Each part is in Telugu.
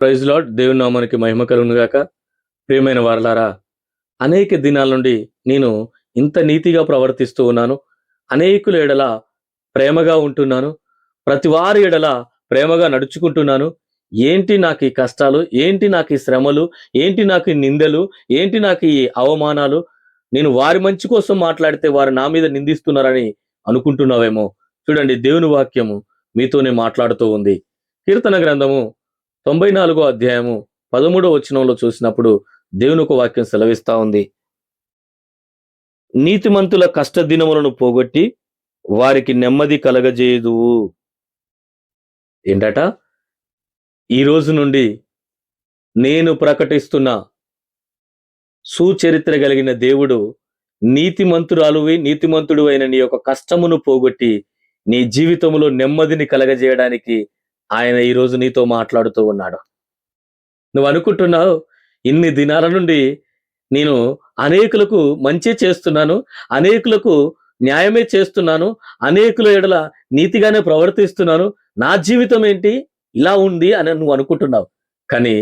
Praise lord. దేవుని నామానికి మహిమ కలుగును గాక. ప్రియమైన వారలారా, అనేక దినాల నుండి నేను ఇంత నీతిగా ప్రవర్తిస్తూ ఉన్నాను. అనేకుల ఎడల ప్రేమగా ఉంటున్నాను. ప్రతి వారి ఎడల ప్రేమగా నడుచుకుంటున్నాను. ఏంటి నాకు ఈ కష్టాలు? ఏంటి నాకు ఈ శ్రమలు? ఏంటి నాకు ఈ నిందలు? ఏంటి నాకు ఈ అవమానాలు? నేను వారి మంచి కోసం మాట్లాడితే వారు నా మీద నిందిస్తున్నారని అనుకుంటున్నావేమో. చూడండి, దేవుని వాక్యము మీతోనే మాట్లాడుతూ ఉంది. కీర్తన గ్రంథము 94 అధ్యాయము 13 వచనంలో చూసినప్పుడు దేవుని ఒక వాక్యం సెలవిస్తా ఉంది. నీతిమంతుల కష్టదినములను పోగొట్టి వారికి నెమ్మది కలగజేయుదువు. ఏంటట? ఈ రోజు నుండి నేను ప్రకటిస్తున్న సుచరిత్ర కలిగిన దేవుడు నీతిమంతుడు అయిన నీ యొక్క కష్టమును పోగొట్టి నీ జీవితంలో నెమ్మదిని కలగజేయడానికి ఆయన ఈ రోజు నీతో మాట్లాడుతూ ఉన్నాడు. నువ్వు అనుకుంటున్నావు, ఇన్ని దినాల నుండి నేను అనేకులకు మంచి చేస్తున్నాను, అనేకులకు న్యాయమే చేస్తున్నాను, అనేకుల ఎడల నీతిగానే ప్రవర్తిస్తున్నాను, నా జీవితం ఏంటి ఇలా ఉంది అని నువ్వు అనుకుంటున్నావు. కానీ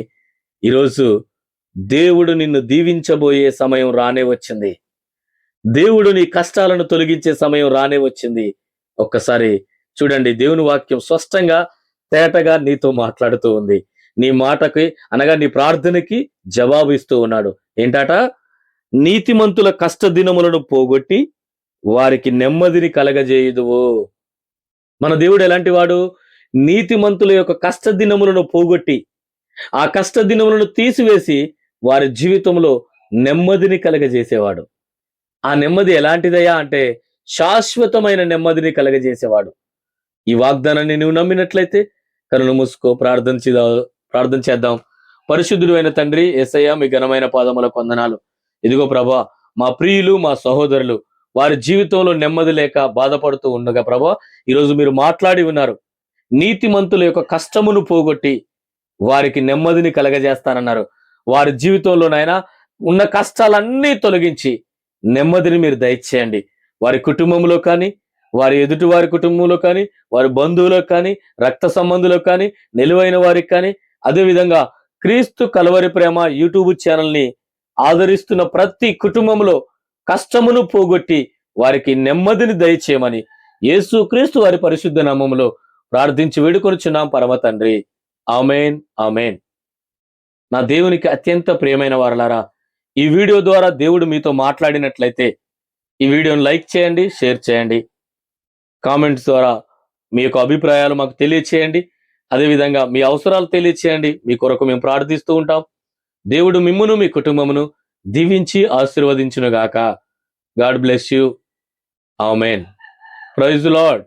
ఈరోజు దేవుడు నిన్ను దీవించబోయే సమయం రానే వచ్చింది. దేవుడు నీ కష్టాలను తొలగించే సమయం రానే వచ్చింది. ఒక్కసారి చూడండి, దేవుని వాక్యం స్పష్టంగా తేటగా నీతో మాట్లాడుతూ ఉంది. నీ మాటకి అనగా నీ ప్రార్థనకి జవాబు ఇస్తూ ఉన్నాడు. ఏంటట? నీతిమంతుల కష్ట దినములను పోగొట్టి వారికి నెమ్మదిని కలగజేయుదువు. మన దేవుడు ఎలాంటి వాడు? నీతిమంతుల యొక్క కష్ట దినములను పోగొట్టి ఆ కష్ట దినములను తీసివేసి వారి జీవితంలో నెమ్మదిని కలగజేసేవాడు. ఆ నెమ్మది ఎలాంటిదయ్యా అంటే శాశ్వతమైన నెమ్మదిని కలగజేసేవాడు. ఈ వాగ్దానాన్ని నువ్వు నమ్మినట్లయితే కనులు మూసుకో, ప్రార్థన చేద్దాం. పరిశుద్ధుడు అయిన తండ్రి యేసయ్య, మీ ఘనమైన పాదములకు వందనాలు. ఇదిగో ప్రభా, మా ప్రియులు, మా సహోదరులు వారి జీవితంలో నెమ్మది లేక బాధపడుతూ ఉండగా ప్రభా, ఈరోజు మీరు మాట్లాడి ఉన్నారు. నీతిమంతుల యొక్క కష్టమును పోగొట్టి వారికి నెమ్మదిని కలగజేస్తానన్నారు. వారి జీవితంలోనైనా ఉన్న కష్టాలన్నీ తొలగించి నెమ్మదిని మీరు దయచేయండి. వారి కుటుంబంలో కానీ, వారి ఎదుటి వారి కుటుంబంలో కానీ, వారి బంధువులకు కానీ, రక్త సంబంధులకు కానీ, నిలువైన వారికి కానీ, అదేవిధంగా క్రీస్తు కలవరి ప్రేమ యూట్యూబ్ ఛానల్ని ఆదరిస్తున్న ప్రతి కుటుంబంలో కష్టమును పోగొట్టి వారికి నెమ్మదిని దయచేయమని యేసు క్రీస్తు వారి పరిశుద్ధ నామములో ప్రార్థించి వేడుకొనుచున్నాం పరమ తండ్రి. ఆమేన్, ఆమేన్. నా దేవునికి అత్యంత ప్రియమైన వారలారా, ఈ వీడియో ద్వారా దేవుడు మీతో మాట్లాడినట్లయితే ఈ వీడియోని లైక్ చేయండి, షేర్ చేయండి. కామెంట్స్ ద్వారా మీ యొక్క అభిప్రాయాలు మాకు తెలియచేయండి. అదేవిధంగా మీ అవసరాలు తెలియచేయండి. మీ కొరకు మేము ప్రార్థిస్తూ ఉంటాం. దేవుడు మిమ్మును, మీ కుటుంబమును దీవించి ఆశీర్వదించును గాక. God bless you. Amen. Praise the lord.